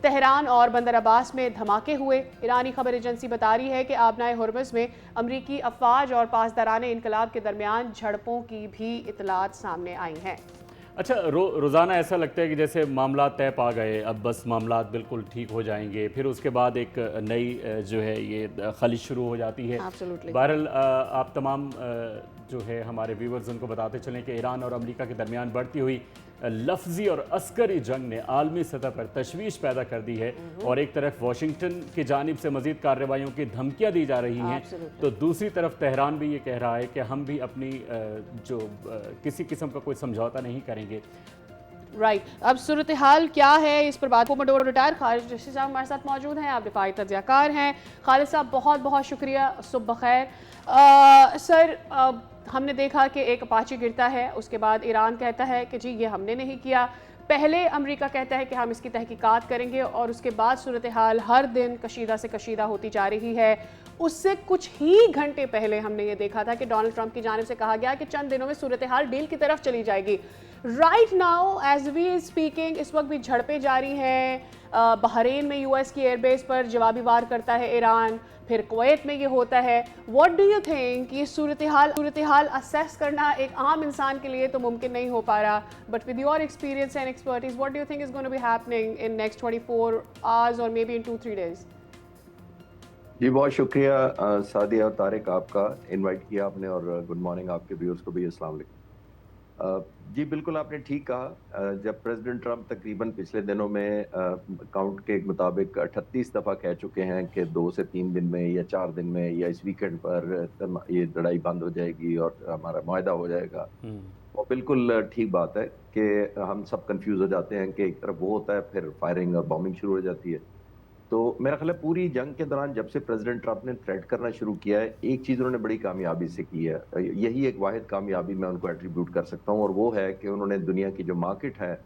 Tehran और बंदर अब्बास में धमाके हुए। ईरानी खबर एजेंसी बता रही है कि आबनाए हुर्मुज़ में अमरीकी अफवाज और पासदारान इनकलाब के दरमियान झड़पों की भी इतलात सामने आई हैं। अच्छा, रोज़ाना ऐसा लगता है कि जैसे मामला तय पा गए, अब बस मामला बिल्कुल ठीक हो जाएंगे, फिर उसके बाद एक नई जो है ये खलिश शुरू हो जाती है। बहरहाल आप तमाम जो है हमारे व्यूवर्स उनको बताते चलें कि ईरान और अमेरिका के दरमियान बढ़ती हुई लफ्जी और अस्करी जंग ने आलमी सतह पर तशवीश पैदा कर दी है और एक तरफ वाशिंगटन की जानिब से मजीद कार्रवाइयों की धमकियां दी जा रही हैं, तो दूसरी तरफ तेहरान भी ये कह रहा है कि हम भी अपनी जो किसी किस्म का कोई समझौता नहीं करेंगे। अब सूरत हाल क्या है, इस पर बात को मडोर रिटायर खालिद चिश्ती साहब हमारे साथ मौजूद हैं। आप दिफाई तज्ज़ियाकार हैं। खालिद साहब बहुत बहुत शुक्रिया, सुबह खैर। सर, हमने देखा कि एक अपाची गिरता है, उसके बाद ईरान कहता है कि जी ये हमने नहीं किया, पहले अमेरिका कहता है कि हम इसकी तहकीकात करेंगे, और उसके बाद सूरत हाल हर दिन कशीदा से कशीदा होती जा रही है। उससे कुछ ही घंटे पहले हमने ये देखा था कि डोनाल्ड ट्रंप की जानिब से कहा गया कि चंद दिनों में सूरत हाल डील की तरफ चली जाएगी। Right now as we speaking इस वक्त भी झड़पें जारी हैं। बहरीन में यूएस की एयरबेस पर जवाबी वार करता है ईरान, फिर कुवैत में ये होता है। What do you think? ये सूरत हाल असेस करना एक आम इंसान के लिए तो मुमकिन नहीं हो पा रहा, but with your experience and expertise what do you think is going to be happening in next 24 hours और मे बी इन 2-3 डेज? जी बहुत शुक्रिया सादिया और तारिक, आपका इनवाइट किया आपने, और गुड मॉर्निंग आपके व्यूअर्स को भी। अस्सलाम वालेकुम। जी बिल्कुल आपने ठीक कहा। जब प्रेसिडेंट ट्रंप तकरीबन पिछले दिनों में काउंट के मुताबिक 38 दफ़ा कह चुके हैं कि 2 से 3 दिन में या 4 दिन में या इस वीकेंड पर ये लड़ाई बंद हो जाएगी और हमारा मुआहदा हो जाएगा, वो बिल्कुल ठीक बात है कि हम सब कंफ्यूज हो जाते हैं कि एक तरफ वो होता है, फिर फायरिंग और बॉम्बिंग शुरू हो जाती है। तो मेरा ख्याल है पूरी जंग के दौरान जब से प्रेसिडेंट ट्रंप ने थ्रेट करना शुरू किया है, एक चीज उन्होंने बड़ी कामयाबी से की है। यही एक वाहिद कामयाबी मैं उनको एट्रीब्यूट कर सकता हूँ, और वो है कि उन्होंने दुनिया की जो मार्केट है,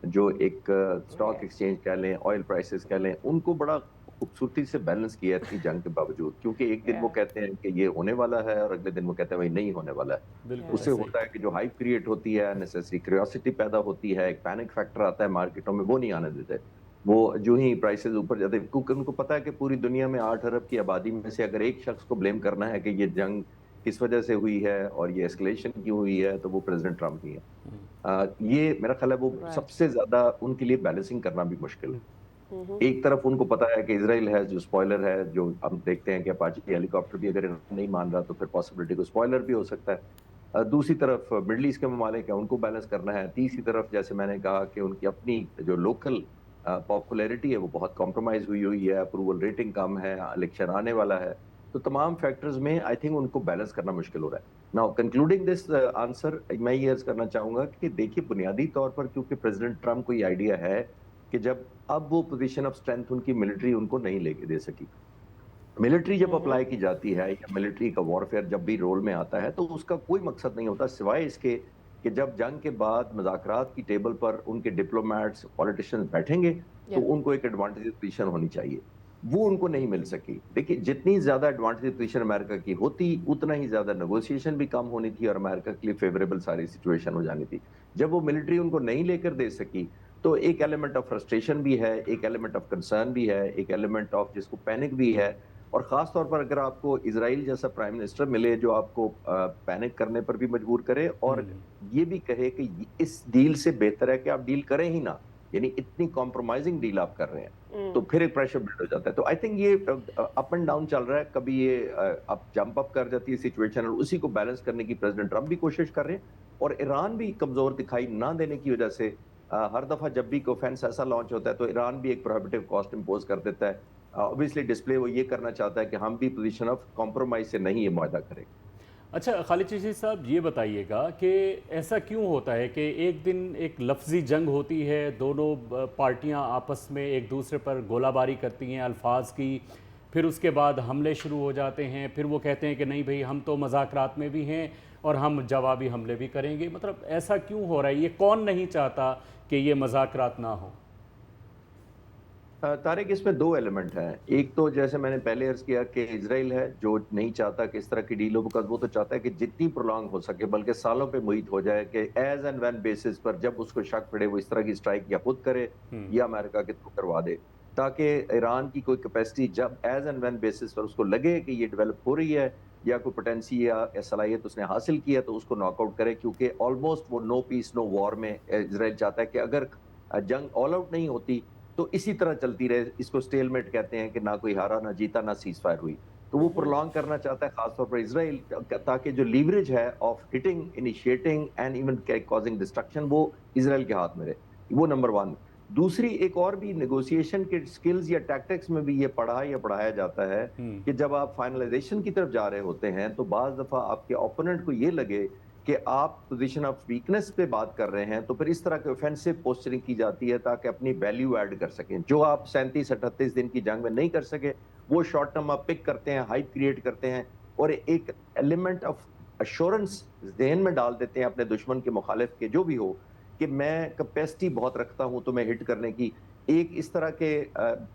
जो एक स्टॉक एक्सचेंज कह लें, ऑयल प्राइसेस कह लें, उनको बड़ा खूबसूरती से बैलेंस किया है इतनी जंग के बावजूद। क्योंकि एक दिन वो कहते हैं कि ये होने वाला है और अगले दिन वो कहते हैं भाई नहीं होने वाला है। उससे होता है कि जो हाइप क्रिएट होती है, नेसेसरी क्यूरियोसिटी पैदा होती है, एक पैनिक फैक्टर आता है मार्केटों में, वो नहीं आने देते। वो जो ही प्राइसेस ऊपर जाते हैं, क्योंकि उनको पता है कि पूरी दुनिया में 8 अरब की आबादी में से अगर एक शख्स को ब्लेम करना है कि ये जंग किस वजह से हुई है और ये एस्केलेशन क्यों हुई है, तो वो प्रेसिडेंट ट्रंप ही है। ये मेरा ख्याल है वो सबसे ज्यादा उनके लिए बैलेंसिंग करना भी मुश्किल है। एक तरफ उनको पता है कि इजराइल है जो स्पॉइलर है, जो हम देखते हैं कि अपाची हेलीकॉप्टर भी अगर नहीं मान रहा तो फिर पॉसिबिलिटी को स्पॉइलर भी हो सकता है। दूसरी तरफ मिडल ईस्ट के ममालिक है, उनको बैलेंस करना है। तीसरी तरफ जैसे मैंने कहा कि उनकी अपनी जो लोकल पॉपुलैरिटी है वो बहुत कॉम्प्रोमाइज हुई हुई है, अप्रूवल रेटिंग कम है, इलेक्शन आने वाला है। तो तमाम फैक्टर्स में आई थिंक उनको बैलेंस करना मुश्किल हो रहा है। नाउ कंक्लूडिंग दिस आंसर, मैं ये अर्ज करना चाहूंगा कि देखिए बुनियादी तौर पर क्योंकि प्रेसिडेंट ट्रंप को ये आइडिया है कि जब अब वो पोजीशन ऑफ स्ट्रेंथ उनकी मिलिट्री उनको नहीं लेके दे सकी, मिलिट्री जब अप्लाई की जाती है या मिलिट्री का वॉरफेयर जब भी रोल में आता है, तो उसका कोई मकसद नहीं होता सिवाय इसके कि जब जंग के बाद मुज़ाकरात की टेबल पर उनके डिप्लोमेट्स, पॉलिटिशियंस बैठेंगे, तो उनको एक एडवांटेज पोजीशन होनी चाहिए। वो उनको नहीं मिल सकी। देखिए जितनी ज्यादा एडवांटेज पोजीशन अमेरिका की होती, उतना ही ज्यादा नेगोशिएशन भी कम होनी थी और अमेरिका के लिए फेवरेबल सारी सिचुएशन हो जानी थी। जब वो मिलिट्री उनको नहीं लेकर दे सकी, तो एक एलिमेंट ऑफ फ्रस्ट्रेशन भी है, एक एलिमेंट ऑफ कंसर्न भी है, एक एलिमेंट ऑफ जिसको पैनिक भी है। और खास तौर पर अगर आपको इजराइल जैसा प्राइम मिनिस्टर मिले जो आपको पैनिक करने पर भी मजबूर करे और ये भी कहे कि इस डील से बेहतर है कि आप डील करें ही ना, यानी इतनी कॉम्प्रोमाइजिंग डील आप कर रहे हैं, तो फिर एक प्रेशर बिल्ड हो जाता है। तो आई थिंक ये अप एंड डाउन चल रहा है, कभी ये अप जंप अप कर जाती है सिचुएशन, और उसी को बैलेंस करने की प्रेसिडेंट ट्रंप भी कोशिश कर रहे हैं, और ईरान भी कमजोर दिखाई ना देने की वजह से हर दफा जब भी कोई ऑफेंस ऐसा लॉन्च होता है तो ईरान भी एक प्रोहिबिटिव कॉस्ट इंपोज कर देता है। ऑब्वियसली डिस्प्ले वो ये करना चाहता है कि हम भी पोजीशन ऑफ कॉम्प्रोमाइज से नहीं ये मुआहदा करें। अच्छा खालिद चिश्ती साहब, ये बताइएगा कि ऐसा क्यों होता है कि एक दिन एक लफ्जी जंग होती है, दोनों पार्टियां आपस में एक दूसरे पर गोलाबारी करती हैं अल्फाज की, फिर उसके बाद हमले शुरू हो जाते हैं, फिर वो कहते हैं कि नहीं भाई हम तो मज़ाकरात में भी हैं और हम जवाबी हमले भी करेंगे। मतलब ऐसा क्यों हो रहा है? ये कौन नहीं चाहता कि ये मज़ाकरात ना हो? तारिक, इसमें दो एलिमेंट हैं। एक तो जैसे मैंने पहले अर्ज किया कि इजराइल है जो नहीं चाहता कि इस तरह की डील हो, बिकॉज वो तो चाहता है कि जितनी प्रोलॉन्ग हो सके, बल्कि सालों पे मुहित हो जाए कि एज एंड व्हेन बेसिस पर जब उसको शक पड़े वो इस तरह की स्ट्राइक या खुद करे या अमेरिका के थ्रू करवा दे। ताकि ईरान की कोई कैपेसिटी जब एज एंड व्हेन बेसिस पर उसको लगे कि ये डेवलप हो रही है या कोई पोटेंसी या सलाहियत उसने हासिल की है तो उसको नॉकआउट करे, क्योंकि ऑलमोस्ट वो नो पीस नो वॉर में इजराइल चाहता है कि अगर जंग ऑल आउट नहीं होती तो इसी तरह चलती रहे। इसको स्टेलमेट कहते हैं कि ना कोई हारा ना जीता ना सीज फायर हुई। तो वो प्रोलॉन्ग करना चाहता है खासतौर पर इजराइल, ताकि जो लीवरेज है of hitting initiating and even causing destruction वो इजराइल के हाथ में रहे। वो नंबर वन। दूसरी एक और भी नेगोशिएशन के स्किल्स या टैक्टिक्स में भी ये पढ़ा या पढ़ाया जाता है कि जब आप फाइनलाइजेशन की तरफ जा रहे होते हैं तो बाज दफा आपके ओपोनेंट को ये लगे कि आप पोजीशन ऑफ वीकनेस पे बात कर रहे हैं, तो फिर इस तरह की ऑफेंसिव पोस्चरिंग की जाती है ताकि अपनी वैल्यू ऐड कर सकें। जो आप 37-38 दिन की जंग में नहीं कर सके वो शॉर्ट टर्म आप पिक करते हैं, हाइप क्रिएट करते हैं और एक एलिमेंट ऑफ अश्योरेंस जहन में डाल देते हैं अपने दुश्मन के मुखालिफ के जो भी हो कि मैं कैपेसिटी बहुत रखता हूं तुम्हें हिट करने की। एक इस तरह के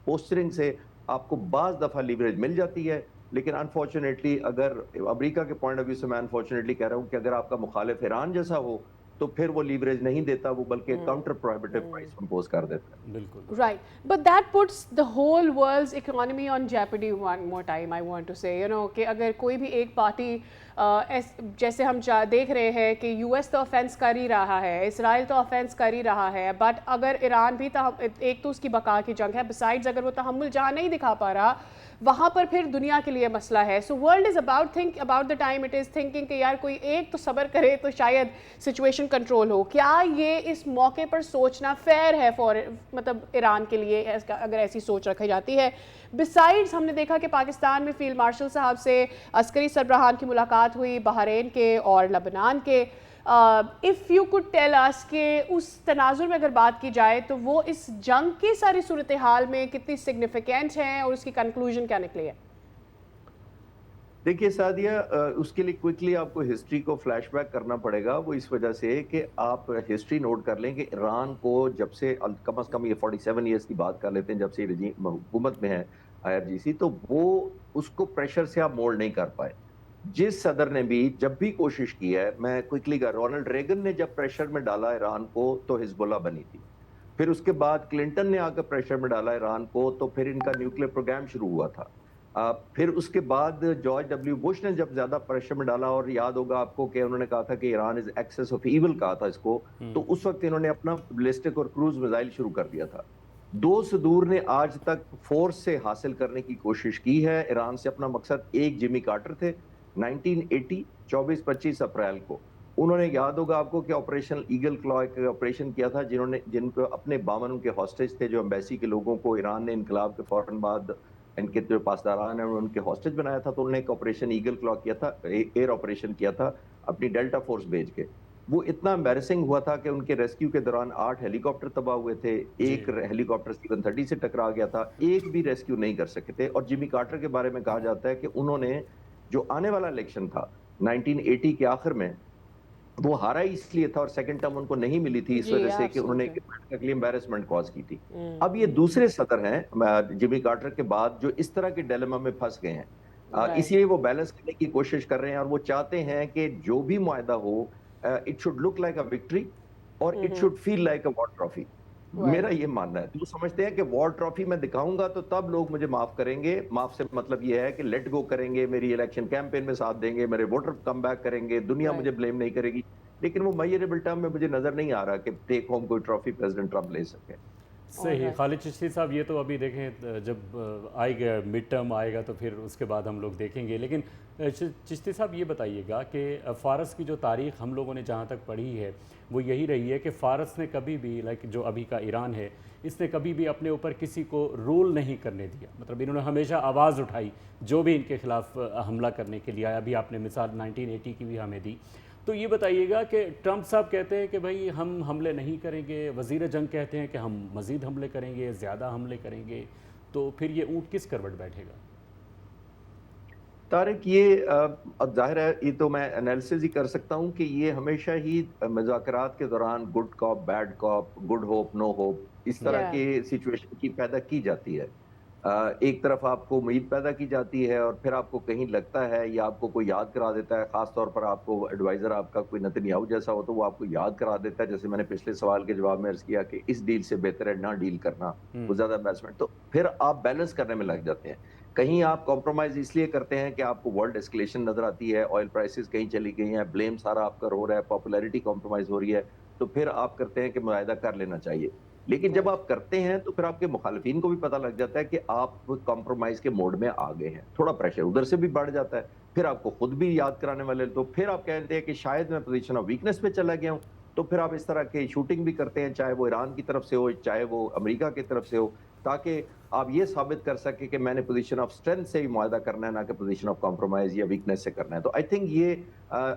पोस्चरिंग से आपको बाज दफा लीवरेज मिल जाती है। लेकिन अनफॉर्चुनेटली अगर अमेरिका के पॉइंट ऑफ व्यू से मैं अनफॉर्चुनेटली कह रहा हूं कि अगर आपका मुखालिफ ईरान जैसा हो तो फिर वो लीवरेज नहीं देता, वो बल्कि काउंटर प्रोहिबिटिव प्राइस इंपोज कर देता है। बिल्कुल Right, but that puts the whole world's economy on jeopardy one more time. I want to say, you know, कि अगर कोई भी एक पार्टी जैसे हम देख रहे हैं कि यूएस तो ऑफेंस कर ही रहा है, इसराइल तो ऑफेंस कर ही रहा है, बट अगर ईरान भी एक तो उसकी बका की जंग है, बिसाइड्स अगर वो तहम्मुल जहाँ नहीं दिखा पा रहा वहाँ पर फिर दुनिया के लिए मसला है। So world is about the time it is thinking कि यार कोई एक तो सब्र करे तो शायद सिचुएशन कंट्रोल हो। क्या ये इस मौके पर सोचना फेयर है फॉर मतलब ईरान के लिए अगर ऐसी सोच रखी जाती है? बिसाइड्स हमने देखा कि पाकिस्तान में फील्ड मार्शल साहब से अस्करी सरबराहान की मुलाकात हुई, बहरीन के और लबनान के। If you could tell us कि उस तनाजुर में अगर बात की जाए तो वो इस जंग की सारी सूरत हाल में कितनी सिग्निफिकेंट है और उसकी कंक्लूजन क्या निकली है? देखिए सादिया, उसके लिए क्विकली आपको हिस्ट्री को फ्लैशबैक करना पड़ेगा। वो इस वजह से कि आप हिस्ट्री नोट कर लें कि ईरान को जब से कम से कम ये 47 ईयर्स की बात कर लेते हैं जब से रजीम हुकूमत में है IRGC, तो वो उसको प्रेशर से आप मोल्ड नहीं कर पाए। जिस सदर ने भी जब भी कोशिश की है, मैं क्विकली कर, रोनाल्ड रेगन ने जब प्रेशर में डाला ईरान को तो हिजबुल्ला बनी थी। फिर उसके बाद क्लिंटन ने आकर प्रेशर में डाला ईरान को तो फिर इनका न्यूक्लियर प्रोग्राम शुरू हुआ था। फिर उसके बाद जॉर्ज डब्ल्यू बुश ने जब ज्यादा प्रेशर में डाला, और याद होगा आपको कि उन्होंने कहा था कि Iran is axis of evil कहा था इसको, तो उस वक्त इन्होंने अपना बैलिस्टिक और क्रूज मिसाइल शुरू कर दिया था। दो सदूर ने आज तक फोर्स से हासिल करने की कोशिश की है ईरान से अपना मकसद। एक जिमी कार्टर थे 1980 24-25 अप्रैल को, उन्होंने याद होगा आपको कि ऑपरेशन ईगल क्लॉ एक ऑपरेशन किया था जिनको अपने 52 उनके हॉस्टेज थे जो एम्बेसी के लोगों को ईरान ने इनकलाब के फौरन बाद इनके जो पासदारान है उनके हॉस्टेज बनाया था, तो उन्होंने एक ऑपरेशन ईगल क्लॉ किया था, एयर ऑपरेशन किया था अपनी डेल्टा फोर्स भेज के। वो इतना एम्बैरेसिंग हुआ था कि उनके रेस्क्यू के दौरान 8 हेलीकॉप्टर तबाह हुए थे, एक हेलीकॉप्टर C-130 से टकरा गया था, एक भी रेस्क्यू नहीं कर सके थे। और जिमी कार्टर के बारे में कहा जाता है कि उन्होंने जो आने वाला इलेक्शन था 1980 के आखिर में वो हारा इसलिए था और सेकंड टर्म उनको नहीं मिली थी इस वजह से कि उन्होंने एम्बैरेसमेंट कॉज की थी। अब ये दूसरे सदर हैं जिमी कार्टर के बाद जो इस तरह के डिलेमा में फंस गए हैं, इसलिए वो बैलेंस करने की कोशिश कर रहे हैं और वो चाहते हैं कि जो भी मुआहदा हो it should look like a victory और it should feel like a war trophy. मेरा ये मानना है। तो वो समझते हैं कि वॉर ट्रॉफी मैं दिखाऊंगा तो तब लोग मुझे माफ करेंगे। माफ से मतलब ये है कि लेट गो करेंगे, मेरी इलेक्शन कैंपेन में साथ देंगे, मेरे वोटर कम बैक करेंगे, दुनिया मुझे ब्लेम नहीं करेगी। लेकिन वो मेजरेबल टर्म में मुझे नजर नहीं आ रहा कि टेक होम कोई ट्रॉफी प्रेसिडेंट ट्रम्प ले सके। सही। खालिद चिश्ती साहब, ये तो अभी देखें जब आएगा मिड टर्म आएगा तो फिर उसके बाद हम लोग देखेंगे। लेकिन चिश्ती साहब ये बताइएगा कि फ़ारस की जो तारीख़ हम लोगों ने जहाँ तक पढ़ी है वो यही रही है कि फ़ारस ने कभी भी लाइक जो अभी का ईरान है इसने कभी भी अपने ऊपर किसी को रूल नहीं करने दिया। मतलब इन्होंने हमेशा आवाज़ उठाई जो भी इनके ख़िलाफ़ हमला करने के लिए आया। अभी आपने मिसाल 1980 की भी हमें दी। तो ये बताइएगा कि ट्रंप साहब कहते हैं कि भाई हम हमले नहीं करेंगे, वज़ीर जंग कहते हैं कि हम मज़ीद हमले करेंगे, ज़्यादा हमले करेंगे, तो फिर ये ऊँट किस करवट बैठेगा? तारिक, ये अब जाहिर है ये तो मैं एनालिसिस ही कर सकता हूँ कि ये हमेशा ही मुज़ाकरात के दौरान good cop bad cop, good hope no hope, इस तरह के सिचुएशन की पैदा की जाती है। एक तरफ आपको उम्मीद पैदा की जाती है और फिर आपको कहीं लगता है या आपको कोई याद करा देता है, खास तौर पर आपको एडवाइजर आपका कोई नेतन्याहू जैसा हो तो वो आपको याद करा देता है, जैसे मैंने पिछले सवाल के जवाब में अर्ज किया कि इस डील से बेहतर है ना डील करना, वो ज्यादा इन्वेस्टमेंट, तो फिर आप बैलेंस करने में लग जाते हैं। कहीं आप कॉम्प्रोमाइज इसलिए करते हैं कि आपको वर्ल्ड एस्केलेशन नजर आती है, ऑयल प्राइसेस कहीं चली गई हैं, ब्लेम सारा आपका हो रहा है, पॉपुलैरिटी कॉम्प्रोमाइज हो रही है, तो फिर आप करते हैं कि मुआहदा कर लेना चाहिए। लेकिन जब आप करते हैं तो फिर आपके मुखालिफिन को भी पता लग जाता है कि आप कॉम्प्रोमाइज के मोड में आ गए हैं, थोड़ा प्रेशर उधर से भी बढ़ जाता है, फिर आपको खुद भी याद कराने वाले, तो फिर आप कहते हैं कि शायद मैं पोजीशन ऑफ वीकनेस पे चला गया हूं, तो फिर आप इस तरह के शूटिंग भी करते हैं, चाहे वो ईरान की तरफ से हो, चाहे वो अमेरिका की तरफ से हो, ताकि आप ये साबित कर सके कि मैंने पोजीशन ऑफ स्ट्रेंथ से ही मुआहदा करना है, ना कि पोजीशन ऑफ कॉम्प्रोमाइज या वीकनेस से करना है। तो आई थिंक ये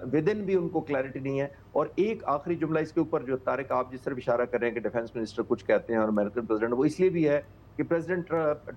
विद इन भी उनको क्लैरिटी नहीं है। और एक आखिरी जुमला इसके ऊपर जो तारिक आप जिस तरफ इशारा कर रहे हैं कि डिफेंस मिनिस्टर कुछ कहते हैं और अमेरिकन प्रेसिडेंट, वो इसलिए भी है कि प्रेसिडेंट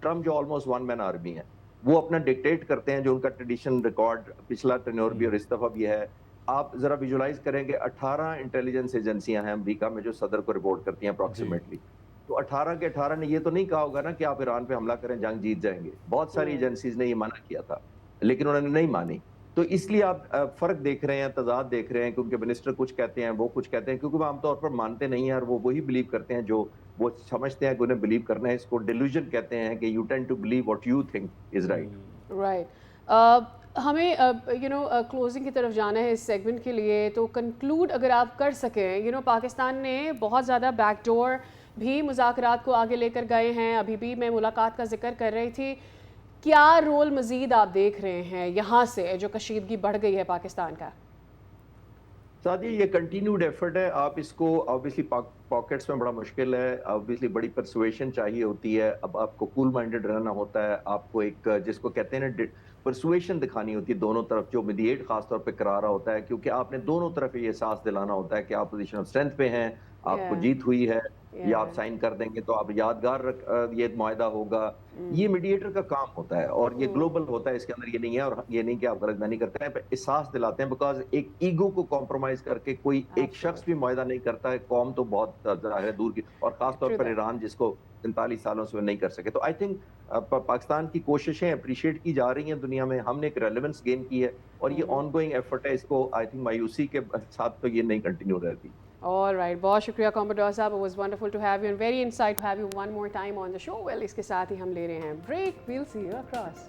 ट्रम्प जो ऑलमोस्ट वन मैन आर्मी है, वो अपना डिक्टेट करते हैं, जो उनका ट्रेडिशन रिकॉर्ड पिछला टेन्योर भी और इस दफा भी है। आप जरा विजुलाइज करेंगे, 18 इंटेलिजेंस एजेंसियां हैं अमेरिका में जो सदर को रिपोर्ट करती हैं अप्रोक्सीमेटली, तो 18 के 18 ने ये तो नहीं कहा होगा ना कि आप ईरान पे हमला करें, जंग जीत जाएंगे। बहुत सारी एजेंसीज ने ये मना किया था, लेकिन उन्होंने नहीं मानी। तो इसलिए आप फर्क देख रहे हैं, तजाद देख रहे हैं, क्योंकि मिनिस्टर कुछ कहते हैं, वो कुछ कहते हैं, क्योंकि वो आमतौर पर मानते नहीं है और वो वही बिलीव करते हैं जो वो समझते हैं कि उन्हें बिलीव करना है। इसको डिल्यूजन कहते हैं कि you tend to believe what you think is right. Right. हमें क्लोजिंग की तरफ जाना है इस सेगमेंट के लिए, तो कंक्लूड अगर आप कर सकें, पाकिस्तान ने बहुत ज़्यादा बैकडोर भी मुज़ाकरात को आगे लेकर गए हैं। अभी भी मैं मुलाकात का जिक्र कर रही थी, क्या रोल मज़ीद आप देख रहे हैं यहाँ से जो कशीदगी बढ़ गई है पाकिस्तान का? सादिया, ये कंटिन्यूड एफर्ट है। आप इसको ऑब्वियसली पॉकेट्स में बड़ा मुश्किल है, ऑब्वियसली बड़ी परसुएशन चाहिए होती है। अब आपको कूल माइंडेड रहना होता है, आपको एक जिसको कहते हैं ना परसुएशन दिखानी होती है दोनों तरफ, जो मीडिएट खास तौर पे करा रहा होता है, क्योंकि आपने दोनों तरफ ये एहसास दिलाना होता है कि आप पोजीशन ऑफ स्ट्रेंथ पे हैं, आपको जीत हुई है, या आप साइन कर देंगे तो आप यादगार ये मुआहदा होगा। ये मीडिएटर का काम होता है और ये ग्लोबल होता है, इसके अंदर ये नहीं है। और ये नहीं कि आप गलतफहमी करते हैं, एहसास दिलाते हैं, बिकॉज एक ईगो को कॉम्प्रोमाइज करके कोई एक शख्स भी मुआहदा नहीं करता है, कौम तो बहुत ज़ाहिर है दूर की, और खासतौर पर ईरान जिसको 45 सालों से नहीं कर सके। तो आई थिंक पाकिस्तान की कोशिशें अप्रिशिएट की जा रही हैं दुनिया में, हमने एक रेलेवेंस गेन की है और ये ऑनगोइंग एफर्ट है। इसको आई थिंक मायूसी के साथ तो ये नहीं कंटिन्यू रहती। All right, बहुत शुक्रिया कॉमोडोर साहब, it was wonderful to have you and very insightful to have you one more time on the show. Well, इसके साथ ही हम ले रहे हैं break, we'll see you across.